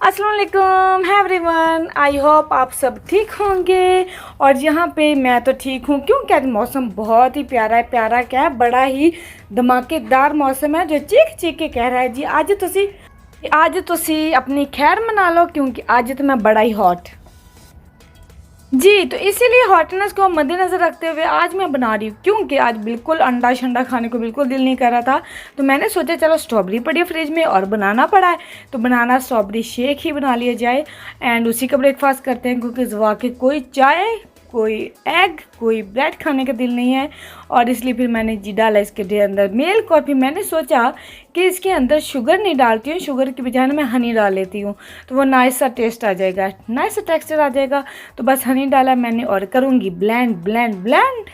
अस्सलाम वालेकुम everyone, I hope आप सब ठीक होंगे। और यहाँ पे मैं तो ठीक हूँ क्योंकि आज मौसम बहुत ही प्यारा है। प्यारा क्या है, बड़ा ही धमाकेदार मौसम है जो चीख चीख के कह रहा है जी आज तुसी अपनी खैर मना लो क्योंकि आज तो मैं बड़ा ही हॉट जी। तो इसीलिए हॉटनेस को मद्देनज़र रखते हुए आज मैं बना रही हूँ क्योंकि आज बिल्कुल अंडा शंडा खाने को बिल्कुल दिल नहीं कर रहा था। तो मैंने सोचा चलो स्ट्रॉबेरी पड़ी है फ्रिज में और बनाना पड़ा है तो बनाना स्ट्रॉबेरी शेक ही बना लिया जाए एंड उसी का ब्रेकफास्ट करते हैं क्योंकि वाकई कोई चाय कोई एग कोई ब्रेड खाने का दिल नहीं है। और इसलिए फिर मैंने जी डाला इसके अंदर मिल्क और फिर मैंने सोचा कि इसके अंदर शुगर नहीं डालती हूँ, शुगर की बजाय मैं हनी डाल लेती हूँ तो वो नाइस सा टेस्ट आ जाएगा, नाइस सा टेक्सचर आ जाएगा। तो बस हनी डाला मैंने और करूँगी ब्लेंड ब्लेंड ब्लेंड।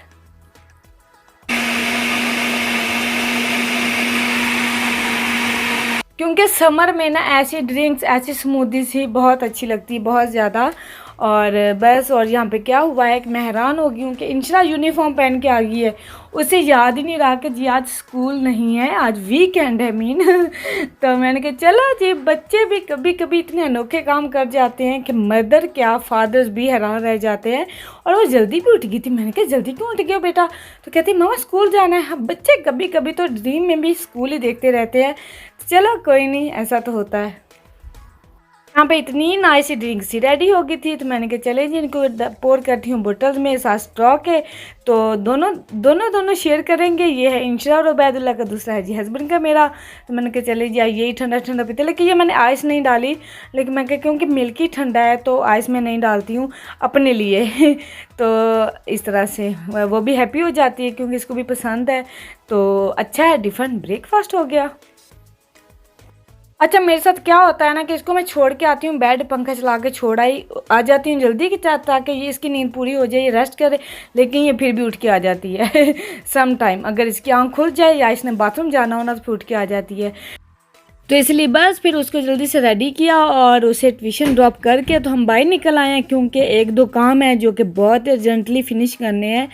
क्योंकि समर में ना ऐसी ड्रिंक्स ऐसी स्मूदीज़ ही बहुत अच्छी लगती है, बहुत ज़्यादा। और बस और यहाँ पे क्या हुआ है कि मैं हैरान हो गई हूँ कि इंशरा यूनिफॉर्म पहन के आ गई है, उसे याद ही नहीं रहा कि जी आज स्कूल नहीं है, आज वीकेंड है मीन तो मैंने कहा चलो जी, बच्चे भी कभी कभी इतने अनोखे काम कर जाते हैं कि मदर क्या फादर्स भी हैरान रह जाते हैं। और वो जल्दी भी उठ गई थी। मैंने कहा जल्दी क्यों उठ गए हो बेटा? तो कहती मामा स्कूल जाना है। हाँ, बच्चे कभी कभी तो ड्रीम में भी स्कूल ही देखते रहते हैं। चलो कोई नहीं, ऐसा तो होता है। यहाँ पे इतनी नाइस ड्रिंक सी रेडी हो गई थी तो मैंने कहा चले जी इनको पोर करती हूँ बोतल्स में, साथ स्टॉक है तो दोनों शेयर करेंगे। ये है इंशरा और उबैदुल्ला का, दूसरा है जी हस्बैंड का मेरा। तो मैंने कहा चले जी यही ठंडा ठंडा पीते, लेकिन ये मैंने आइस नहीं डाली, लेकिन मैं कहा क्योंकि मिल्क ही ठंडा है तो आइस में नहीं डालती हूँ अपने लिए तो इस तरह से वो भी हैप्पी हो जाती है क्योंकि इसको भी पसंद है। तो अच्छा है, डिफरेंट ब्रेकफास्ट हो गया। अच्छा मेरे साथ क्या होता है ना कि इसको मैं छोड़ के आती हूँ बेड, पंखा चला के छोड़ आई आ जाती हूँ जल्दी कि ताकि ये इसकी नींद पूरी हो जाए, ये रेस्ट करे, लेकिन ये फिर भी उठ के आ जाती है सम टाइम अगर इसकी आँख खुल जाए या इसने बाथरूम जाना हो ना तो फिर उठ के आ जाती है। तो इसलिए बस फिर उसको जल्दी से रेडी किया और उसे ट्यूशन ड्रॉप करके तो हम बाहर निकल आए हैं क्योंकि एक दो काम है जो कि बहुत अर्जेंटली फिनिश करने हैं।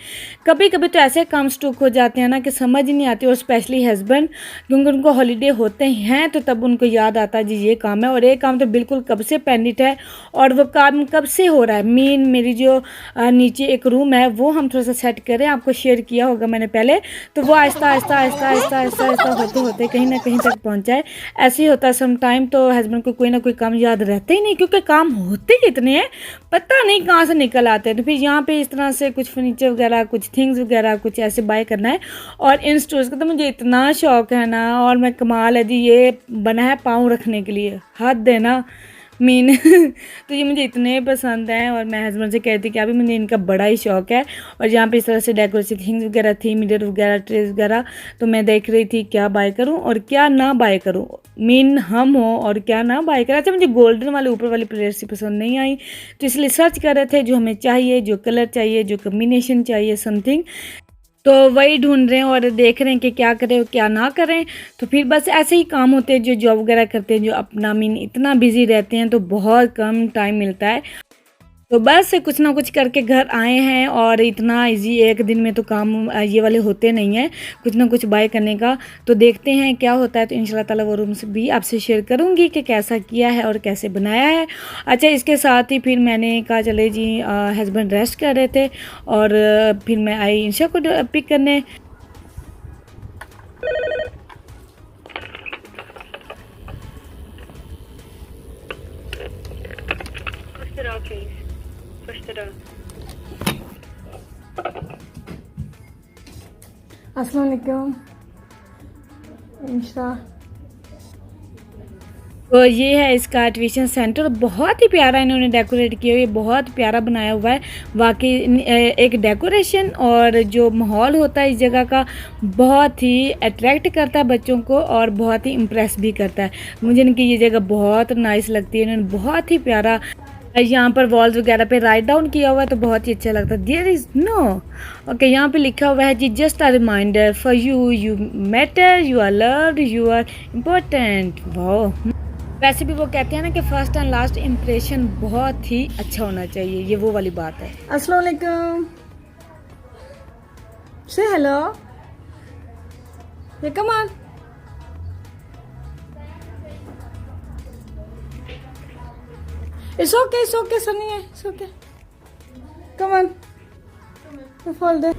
कभी कभी तो ऐसे काम स्टॉक हो जाते हैं ना कि समझ ही नहीं आती, और स्पेशली हस्बैंड क्योंकि उनको हॉलीडे होते हैं तो तब उनको याद आता है जी ये काम है, और एक काम तो बिल्कुल कब से पेंडिंग है और वो काम कब से हो रहा है। मेरी जो नीचे एक रूम है वो हम थोड़ा सा सेट करें, आपको शेयर किया होगा मैंने पहले, तो वो आहिस्ता आहिस्ता आहिस्ता आहिस्ता आहिस्ता आहिस्ता होते होते कहीं ना कहीं तक पहुँचा है। ऐसे ही होता है सम टाइम, तो हस्बैंड को कोई ना कोई काम याद रहते ही नहीं क्योंकि काम होते ही इतने हैं, पता नहीं कहाँ से निकल आते हैं। तो फिर यहाँ पे इस तरह से कुछ फर्नीचर वगैरह, कुछ थिंग्स वगैरह कुछ ऐसे बाय करना है। और इन स्टोर्स का तो मुझे इतना शौक है ना, और मैं कमाल है जी, ये बना है पाँव रखने के लिए, हद है ना मीन तो ये मुझे इतने पसंद हैं और मैं हस्बैंड से कहती कि अभी मुझे इनका बड़ा ही शौक है। और यहाँ पे इस तरह से डेकोरेशन थिंग्स वगैरह थी, मिरर वगैरह, ट्रेस वगैरह, तो मैं देख रही थी क्या बाय करूँ और क्या ना बाय करूँ, मीन हम हो और क्या ना बाय करें। अच्छा मुझे गोल्डन वाले ऊपर वाली प्लेट्स ही पसंद नहीं आई तो इसलिए सर्च कर रहे थे जो हमें चाहिए, जो कलर चाहिए, जो कम्बिनेशन चाहिए समथिंग, तो वही ढूंढ रहे हैं और देख रहे हैं कि क्या करें और क्या ना करें। तो फिर बस ऐसे ही काम होते हैं जो जॉब वगैरह करते हैं, जो अपना मीन इतना बिजी रहते हैं तो बहुत कम टाइम मिलता है। तो बस कुछ ना कुछ करके घर आए हैं और इतना इजी एक दिन में तो काम ये वाले होते नहीं हैं, कुछ ना कुछ बाय करने का। तो देखते हैं क्या होता है, तो इंशाल्लाह ताला वो रूम से भी आपसे शेयर करूंगी कि कैसा किया है और कैसे बनाया है। अच्छा इसके साथ ही फिर मैंने कहा चले जी हस्बैंड रेस्ट कर रहे थे और फिर मैं आई इंशा को पिक करने। अस्सलाम वालेकुम इंशा। तो ये है इसका ट्यूशन सेंटर, बहुत ही प्यारा इन्होंने डेकोरेट किया हुआ है, बहुत प्यारा बनाया हुआ है वाकई। एक डेकोरेशन और जो माहौल होता है इस जगह का बहुत ही अट्रैक्ट करता है बच्चों को और बहुत ही इम्प्रेस भी करता है। मुझे इनकी ये जगह बहुत नाइस लगती है, इन्होंने बहुत ही प्यारा यहाँ पर वॉल्स वगैरह पे राइट डाउन किया हुआ है तो बहुत ही अच्छा लगता है। देयर इज़ नो ओके, यहाँ पे लिखा हुआ है जी just a reminder for you, you matter, you are loved, you are important. वाह, वैसे भी वो कहते हैं ना कि फर्स्ट एंड लास्ट इम्प्रेशन बहुत ही अच्छा होना चाहिए, ये वो वाली बात है। अस्सलाम वालेकुम, से हेलो, ये come on. It's okay, Sunny. It's okay. Come on. Fold it.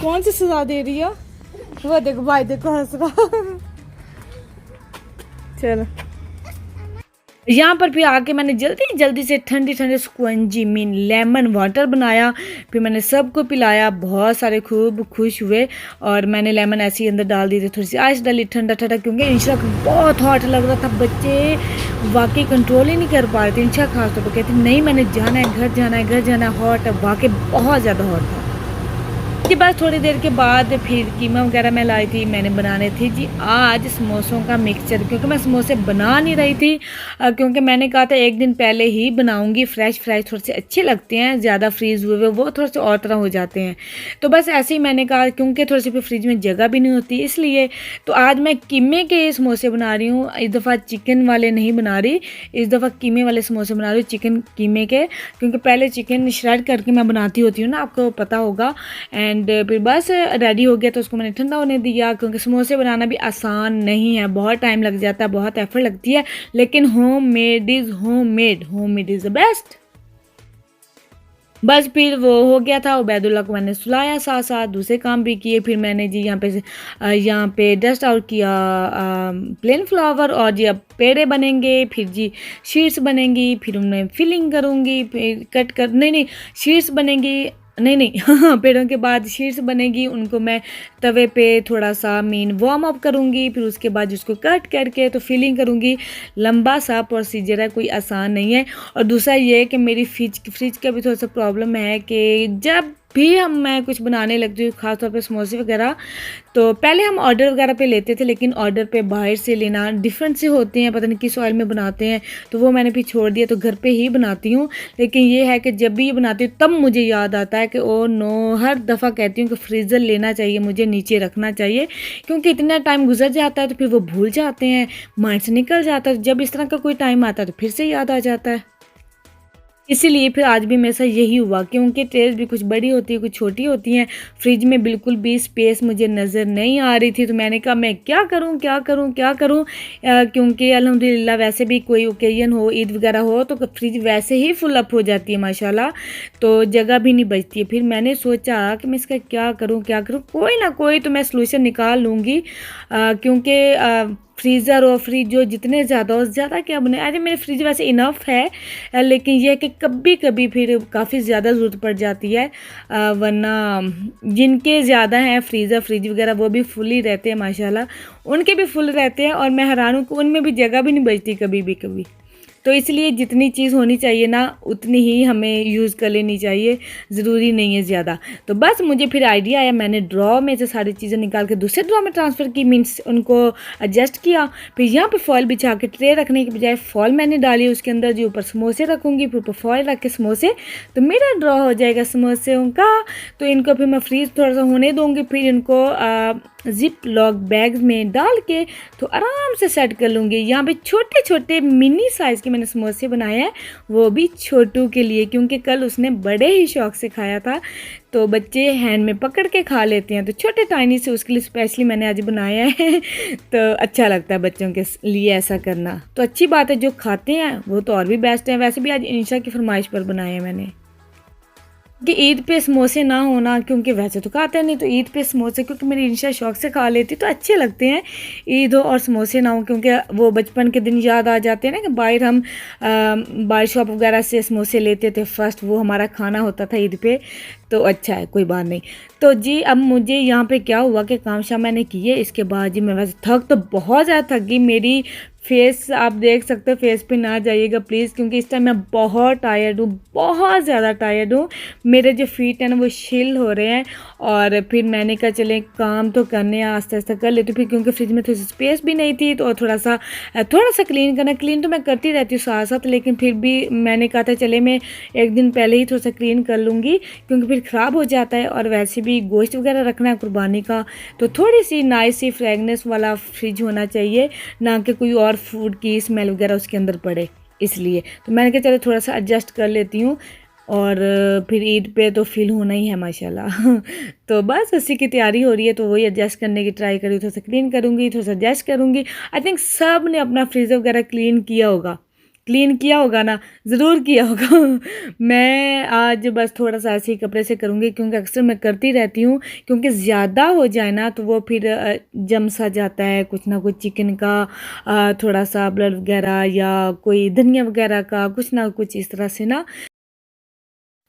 कौन सी सजा दे रही हो? वो देखो भाई, देखो हंस रहा। चलो, यहाँ पर फिर आके मैंने जल्दी से ठंडी स्पंजी मीन लेमन वाटर बनाया। फिर मैंने सबको पिलाया, बहुत सारे खूब खुश हुए। और मैंने लेमन ऐसे ही अंदर डाल दी थी, थोड़ी सी आइस डाली ठंडा क्योंकि इंशा बहुत हॉट लग रहा था। बच्चे वाकई कंट्रोल ही नहीं कर पा रहे थे। इंशा खास तौर पर कहती नहीं मैंने जाना है, घर जाना है। हॉट वाकई बहुत ज़्यादा हॉट था। उसके बाद थोड़ी देर के बाद फिर कीमा वगैरह मैं लाई थी, मैंने बनाने थी जी आज समोसों का मिक्सचर। क्योंकि मैं समोसे बना नहीं रही थी, क्योंकि मैंने कहा था एक दिन पहले ही बनाऊंगी। फ्रेश थोड़े से अच्छे लगते हैं, ज़्यादा फ्रीज़ हुए वो थोड़े से और तरह हो जाते हैं। तो बस ऐसे ही मैंने कहा, क्योंकि थोड़े से फिर फ्रिज में जगह भी नहीं होती, इसलिए तो आज मैं कीमे के समोसे बना रही हूँ। इस दफ़ा चिकन वाले नहीं बना रही, इस दफ़ा कीमे वाले समोसे बना रही हूँ, चिकन कीमे के। क्योंकि पहले चिकन श्रेड करके मैं बनाती होती हूँ ना, आपको पता होगा। एंड फिर बस रेडी हो गया तो उसको मैंने ठंडा होने दिया। क्योंकि समोसे बनाना भी आसान नहीं है, बहुत टाइम लग जाता है, बहुत एफर्ट लगती है। लेकिन home made is the best. बस फिर वो हो गया था। उबैदुल्ला को मैंने सुलाया, साथ दूसरे काम भी किए। फिर मैंने जी यहाँ पे डस्ट आउट किया प्लेन फ्लावर, और जी अब पेड़े बनेंगे, फिर जी शीट्स बनेंगी, फिर उनमें फिलिंग करूँगी, फिर कट कर नहीं शीट्स बनेंगी, नहीं हाँ, पेड़ों के बाद शीट्स बनेगी। उनको मैं तवे पे थोड़ा सा वार्म अप करूँगी, फिर उसके बाद उसको कट करके तो फिलिंग करूँगी। लंबा सा प्रोसीजर है, कोई आसान नहीं है। और दूसरा ये है कि मेरी फ्रिज का भी थोड़ा सा प्रॉब्लम है कि जब भी मैं कुछ बनाने लगती हूँ, ख़ासतौर पे समोसे वगैरह, तो पहले हम ऑर्डर वगैरह पे लेते थे, लेकिन ऑर्डर पे बाहर से लेना डिफरेंट से होते हैं, पता नहीं किस ऑयल में बनाते हैं, तो वो मैंने फिर छोड़ दिया। तो घर पे ही बनाती हूँ। लेकिन ये है कि जब भी ये बनाती हूँ तब मुझे याद आता है कि ओ नो, हर दफ़ा कहती हूँ कि फ्रीज़र लेना चाहिए, मुझे नीचे रखना चाहिए। क्योंकि इतना टाइम गुजर जाता है तो फिर वो भूल जाते हैं, माइंड से निकल जाता है। जब इस तरह का कोई टाइम आता है तो फिर से याद आ जाता है। इसीलिए फिर आज भी मेरे साथ यही हुआ। क्योंकि ट्रेस भी कुछ बड़ी होती है, कुछ छोटी होती हैं। फ्रिज में बिल्कुल भी स्पेस मुझे नज़र नहीं आ रही थी, तो मैंने कहा मैं क्या करूं। क्योंकि अल्हम्दुलिल्लाह वैसे भी कोई ओकेजन हो, ईद वगैरह हो, तो फ्रिज वैसे ही फुल अप हो जाती है माशाल्लाह, तो जगह भी नहीं बचती है। फिर मैंने सोचा कि मैं इसका क्या करूँ, कोई ना कोई तो मैं सलूशन निकाल लूँगी। क्योंकि फ्रीज़र और फ्रिज जो जितने ज़्यादा क्या बने। अरे मेरे फ्रिज वैसे इनफ है, लेकिन यह कि कभी कभी फिर काफ़ी ज़्यादा ज़रूरत पड़ जाती है। वरना जिनके ज़्यादा हैं फ्रिज वगैरह वो भी फुल ही रहते हैं माशाल्लाह, उनके भी फुल रहते हैं। और मैं हैरान हूँ कि उनमें भी जगह भी नहीं बचती कभी। तो इसलिए जितनी चीज़ होनी चाहिए ना, उतनी ही हमें यूज़ कर लेनी चाहिए, ज़रूरी नहीं है ज़्यादा। तो बस मुझे फिर आइडिया आया, मैंने ड्रॉ में से सारी चीज़ें निकाल के दूसरे ड्रॉ में ट्रांसफ़र की, मीन्स उनको एडजस्ट किया। फिर यहाँ पे फॉइल बिछा के, ट्रे रखने के बजाय फॉइल मैंने डाली, उसके अंदर जो ऊपर समोसे रखूँगी, फिर ऊपर फॉइल रख के समोसे, तो मेरा ड्रॉ हो जाएगा समोसों का। तो इनको फिर मैं फ्रीज थोड़ा सा होने दूँगी, फिर इनको ज़िप लॉक बैग्स में डाल के तो आराम से सेट कर लूँगी। यहाँ पे छोटे मिनी साइज़ के मैंने समोसे बनाए हैं, वो भी छोटू के लिए, क्योंकि कल उसने बड़े ही शौक से खाया था। तो बच्चे हैंड में पकड़ के खा लेते हैं, तो छोटे टाइनी से उसके लिए स्पेशली मैंने आज बनाया है। तो अच्छा लगता है बच्चों के लिए ऐसा करना, तो अच्छी बात है। जो खाते हैं वो तो और भी बेस्ट है। वैसे भी आज इंशा की फरमाइश पर बनाए हैं मैंने कि ईद पे समोसे ना होना, क्योंकि वैसे तो खाते नहीं, तो ईद पे समोसे क्योंकि मेरी इंशा शौक से खा लेती, तो अच्छे लगते हैं। ईद हो और समोसे ना हो, क्योंकि वो बचपन के दिन याद आ जाते हैं ना, कि बाहर हम बाहर शॉप वगैरह से समोसे लेते थे, फर्स्ट वो हमारा खाना होता था ईद पे। तो अच्छा है, कोई बात नहीं। तो जी अब मुझे यहाँ पे क्या हुआ कि काम शाम मैंने किए, इसके बाद जी मैं वैसे थक तो बहुत ज़्यादा थक गई। मेरी फेस आप देख सकते हो, फेस पे ना जाइएगा प्लीज़, क्योंकि इस टाइम मैं बहुत टायर्ड हूँ, बहुत ज़्यादा टायर्ड हूँ। मेरे जो फीट हैं ना वो शिल हो रहे हैं। और फिर मैंने कहा चले काम तो करने आस्ते आस्ते कर लेती, फिर क्योंकि फ्रिज में थोड़ी सी स्पेस भी नहीं थी, तो थोड़ा सा क्लीन तो मैं करती रहती हूँ साथ साथ, लेकिन फिर भी मैंने कहा था चले मैं एक दिन पहले ही थोड़ा सा क्लीन कर लूँगी, क्योंकि फिर ख़राब हो जाता है। और वैसे भी गोश्त वगैरह रखना है कुर्बानी का, तो थोड़ी सी नाइस सी फ्रेगनेस वाला फ्रिज होना चाहिए, ना कि कोई और फूड की स्मेल वगैरह उसके अंदर पड़े। इसलिए तो मैंने कहा चलो थोड़ा सा एडजस्ट कर लेती हूँ। और फिर ईद पे तो फील होना ही है माशाल्लाह। तो बस उसी की तैयारी हो रही है, तो वही एडजस्ट करने की ट्राई करूँ, थोड़ा सा क्लीन करूँगी, थोड़ा सा एडजस्ट करूँगी। आई थिंक सब ने अपना फ्रीज़र वगैरह क्लीन किया होगा ना, ज़रूर किया होगा। मैं आज बस थोड़ा सा ऐसे ही कपड़े से करूँगी, क्योंकि अक्सर मैं करती रहती हूँ, क्योंकि ज़्यादा हो जाए ना तो वो फिर जम सा जाता है, कुछ ना कुछ चिकन का थोड़ा सा ब्लड वगैरह या कोई धनिया वगैरह का कुछ ना कुछ इस तरह से ना।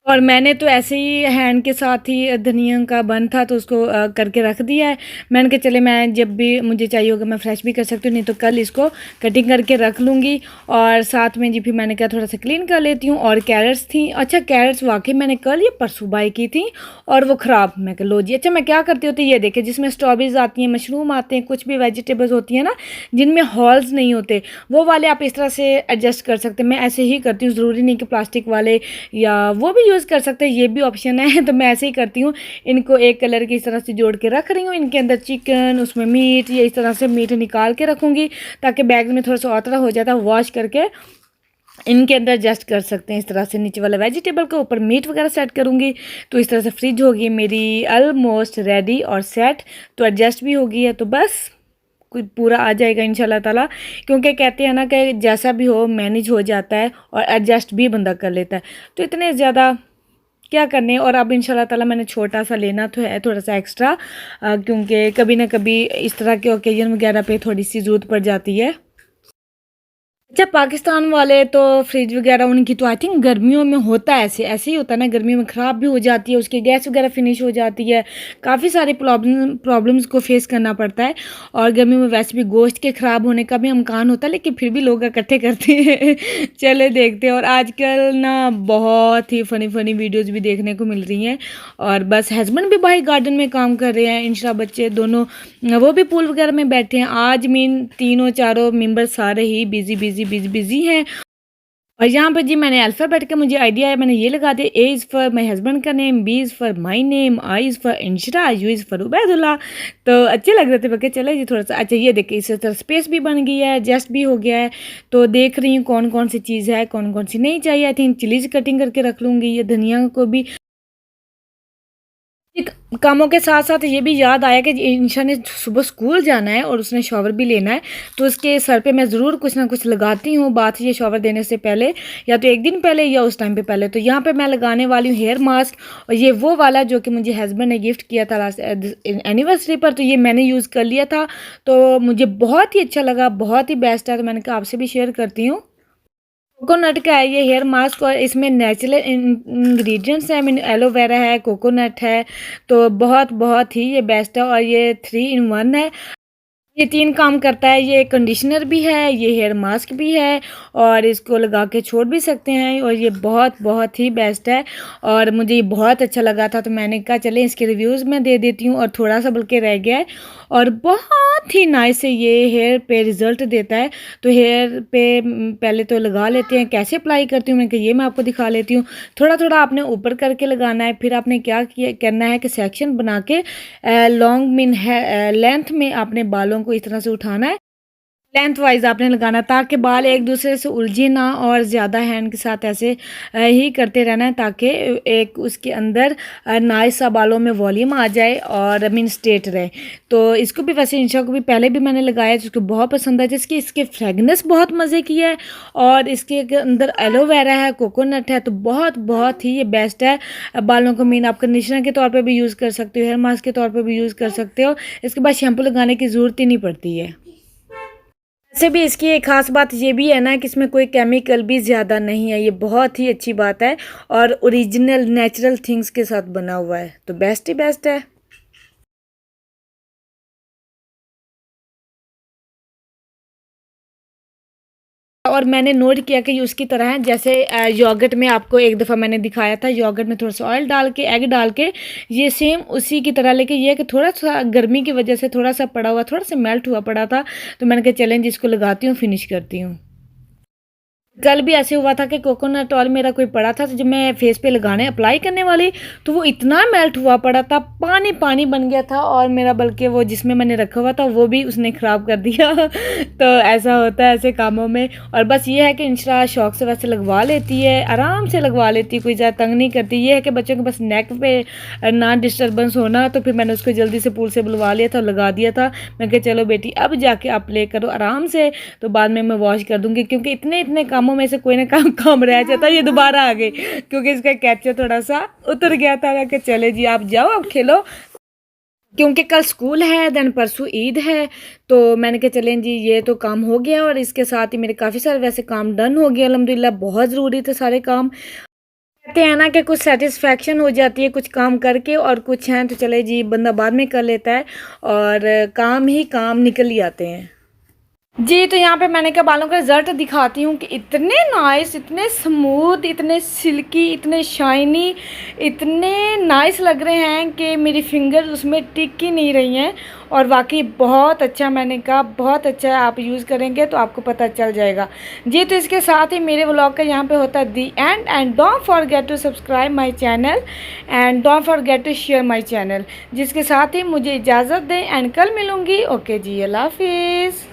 और मैंने तो ऐसे ही हैंड के साथ ही धनिया का बन था तो उसको करके रख दिया है। मैंने कहा चले मैं जब भी मुझे चाहिए होगा मैं फ्रेश भी कर सकती हूँ, नहीं तो कल इसको कटिंग करके रख लूँगी। और साथ में जी फिर मैंने कहा थोड़ा सा क्लीन कर लेती हूँ। और कैरेट्स थी, अच्छा कैरेट्स वाकई मैंने कल ये परसों बाई की थी और वो ख़राब। मैं कहा लो जी, अच्छा मैं क्या करती होती ये देखे, जिसमें स्ट्रॉबेरीज आती हैं, मशरूम आते हैं, कुछ भी वेजिटेबल्स होती हैं ना जिनमें हॉल्स नहीं होते, वो वाले आप इस तरह से एडजस्ट कर सकते हैं। मैं ऐसे ही करती हूँ, ज़रूरी नहीं कि प्लास्टिक वाले, या वो भी यूज़ कर सकते हैं, ये भी ऑप्शन है। तो मैं ऐसे ही करती हूँ, इनको एक कलर की इस तरह से जोड़ के रख रही हूँ, इनके अंदर चिकन, उसमें मीट, ये इस तरह से मीट निकाल के रखूँगी ताकि बैग में थोड़ा सा और तरह हो जाता है, वॉश करके इनके अंदर एडजस्ट कर सकते हैं। इस तरह से नीचे वाला वेजिटेबल के ऊपर मीट वगैरह सेट करूँगी, तो इस तरह से फ्रिज होगी मेरी ऑलमोस्ट रेडी और सेट, तो एडजस्ट भी होगी है, तो बस कोई पूरा आ जाएगा इंशाल्लाह ताला। क्योंकि कहते हैं ना कि जैसा भी हो मैनेज हो जाता है और एडजस्ट भी बंदा कर लेता है, तो इतने ज़्यादा क्या करने। और अब इंशाल्लाह ताला मैंने छोटा सा लेना तो है थोड़ा सा एक्स्ट्रा, क्योंकि कभी ना कभी इस तरह के ओकेजन वगैरह पे थोड़ी सी ज़रूरत पड़ जाती है। अच्छा पाकिस्तान वाले तो फ्रिज वगैरह उनकी तो आई थिंक गर्मियों में होता है, ऐसे ऐसे ही होता है ना, गर्मियों में ख़राब भी हो जाती है, उसकी गैस वगैरह फिनिश हो जाती है, काफ़ी सारे प्रॉब्लम्स को फेस करना पड़ता है। और गर्मियों में वैसे भी गोश्त के ख़राब होने का भी इम्कान होता है, लेकिन फिर भी लोग इकट्ठे करते हैं। चले देखते हैं। और आजकल ना बहुत ही फ़नी फ़नी वीडियोज़ भी देखने को मिल रही हैं। और बस हस्बैंड भी बाहर गार्डन में काम कर रहे हैं, इंशाल्लाह बच्चे दोनों वो भी पूल वगैरह में बैठे हैं। आज मीन तीनों चारों मेंबर सारे ही बिजी हैं। और यहाँ पे जी मैंने अल्फ़ाबेट का मुझे आइडिया है, मैंने ये लगा दिया, A is for my husband का name, B is for my name, I is for Inshra, U is for Ubaidullah. तो अच्छे लग रहे थे, बल्कि चले जी थोड़ा सा। अच्छा ये देखिए इस तरह स्पेस भी बन गई है, एडजस्ट भी हो गया है। तो देख रही हूँ कौन कौन सी चीज़ है, कौन कौन सी नहीं चाहिए। आई थिंक चिलीज़ कटिंग करके रख लूँगी, ये धनिया को भी। एक कामों के साथ साथ ये भी याद आया कि इंशा ने सुबह स्कूल जाना है और उसने शॉवर भी लेना है, तो उसके सर पे मैं ज़रूर कुछ ना कुछ लगाती हूँ बात ये शॉवर देने से पहले, या तो एक दिन पहले या उस टाइम पे पहले। तो यहाँ पे मैं लगाने वाली हूँ हेयर मास्क, और ये वो वाला जो कि मुझे हस्बैंड ने गिफ्ट किया था लास्ट एनिवर्सरी पर, तो ये मैंने यूज़ कर लिया था, तो मुझे बहुत ही अच्छा लगा, बहुत ही बेस्ट है, तो मैंने कहा आपसे भी शेयर करती हूँ। कोकोनट का है ये हेयर मास्क, और इसमें नेचुरल इंग्रेडिएंट्स हैं, मीन एलोवेरा है, कोकोनट है, तो बहुत बहुत ही ये बेस्ट है। और ये 3 in 1 है, ये 3 काम करता है, ये कंडीशनर भी है, ये हेयर मास्क भी है, और इसको लगा के छोड़ भी सकते हैं, और ये बहुत बहुत ही बेस्ट है। और मुझे ये बहुत अच्छा लगा था, तो मैंने कहा चलें इसके रिव्यूज़ मैं दे देती हूँ, और थोड़ा सा बल्कि रह गया है, और बहुत ही नाइस है, ये हेयर पे रिज़ल्ट देता है। तो हेयर पे पहले तो लगा लेते हैं, कैसे अप्लाई करती हूँ मैंने कहा ये मैं आपको दिखा लेती हूँ। थोड़ा थोड़ा आपने ऊपर करके लगाना है, फिर आपने क्या किया करना है कि सेक्शन बना के लॉन्ग मीन है लेंथ में आपने बालों को इस तरह से उठाना है, लेंथ वाइज आपने लगाना, ताकि बाल एक दूसरे से उलझे ना, और ज़्यादा हैंड के साथ ऐसे ही करते रहना है, ताकि एक उसके अंदर नाइस सा बालों में वॉल्यूम आ जाए और मीन स्ट्रेट रहे। तो इसको भी वैसे इंशा को भी पहले भी मैंने लगाया, जिसको बहुत पसंद है, जिसकी इसके फ्रेगनेंस बहुत मज़े की है, और इसके अंदर एलोवेरा है, कोकोनट है, तो बहुत बहुत ही ये बेस्ट है बालों को। मीन आप कंडीशनर के तौर पर भी यूज़ कर सकते हो, हेयर मास्क के तौर पर भी यूज़ कर सकते हो, इसके बाद शैम्पू लगाने की ज़रूरत ही नहीं पड़ती है। वैसे भी इसकी एक ख़ास बात ये भी है ना कि इसमें कोई केमिकल भी ज़्यादा नहीं है, ये बहुत ही अच्छी बात है, और ओरिजिनल नेचुरल थिंग्स के साथ बना हुआ है, तो बेस्ट ही बेस्ट है। और मैंने नोट किया कि ये उसकी तरह है जैसे योगर्ट में आपको एक दफ़ा मैंने दिखाया था, योगर्ट में थोड़ा सा ऑयल डाल के एग डाल के, ये सेम उसी की तरह, लेके ये है कि थोड़ा सा गर्मी की वजह से थोड़ा सा पड़ा हुआ, थोड़ा सा मेल्ट हुआ पड़ा था, तो मैंने कहा चैलेंज इसको लगाती हूँ, फिनिश करती हूँ। कल भी ऐसे हुआ था कि कोकोनट ऑयल मेरा कोई पड़ा था, तो जब मैं फेस पे लगाने अप्लाई करने वाली तो वो इतना मेल्ट हुआ पड़ा था, पानी पानी बन गया था, और मेरा बल्कि वो जिसमें मैंने रखा हुआ था वो भी उसने ख़राब कर दिया। तो ऐसा होता है ऐसे कामों में। और बस ये है कि इंशाल्लाह शौक से वैसे लगवा लेती है, आराम से लगवा लेती है, कोई ज़्यादा तंग नहीं करती। ये है कि बच्चों के बस नेक पे ना डिस्टर्बेंस होना, तो फिर मैंने उसको जल्दी से पूल से बुलवा लिया था, लगा दिया था। मैं कहा चलो बेटी अब जाके आप प्ले करो आराम से, तो बाद में मैं वॉश कर दूंगी, क्योंकि इतने इतने कामों में से कोई ना काम रह जाता है। ये दोबारा आ गई क्योंकि इसका कैचर थोड़ा सा उतर गया था। मैं कहा चले जी आप जाओ अब खेलो, क्योंकि कल स्कूल है, देन परसों ईद है। तो मैंने कहा चलें जी ये तो काम हो गया, और इसके साथ ही मेरे काफ़ी सारे वैसे काम डन हो गए अल्हम्दुलिल्लाह, बहुत ज़रूरी थे सारे काम। कहते हैं ना कि कुछ सेटिस्फेक्शन हो जाती है कुछ काम करके, और कुछ हैं तो चले जी बंदा बाद में कर लेता है, और काम ही काम निकल ही आते हैं जी। तो यहाँ पे मैंने कहा बालों का रिज़ल्ट दिखाती हूँ कि इतने नाइस, इतने स्मूथ, इतने सिल्की, इतने शाइनी, इतने नाइस लग रहे हैं कि मेरी फिंगर्स उसमें टिक ही नहीं रही हैं। और वाकई बहुत अच्छा, मैंने कहा बहुत अच्छा है, आप यूज़ करेंगे तो आपको पता चल जाएगा जी। तो इसके साथ ही मेरे व्लॉग का यहाँ पे होता है the end don't forget to subscribe my channel and don't forget to share my channel. जिसके साथ ही मुझे इजाज़त दें, एंड कल मिलूँगी। ओके जी, अल्लाह हाफिज़।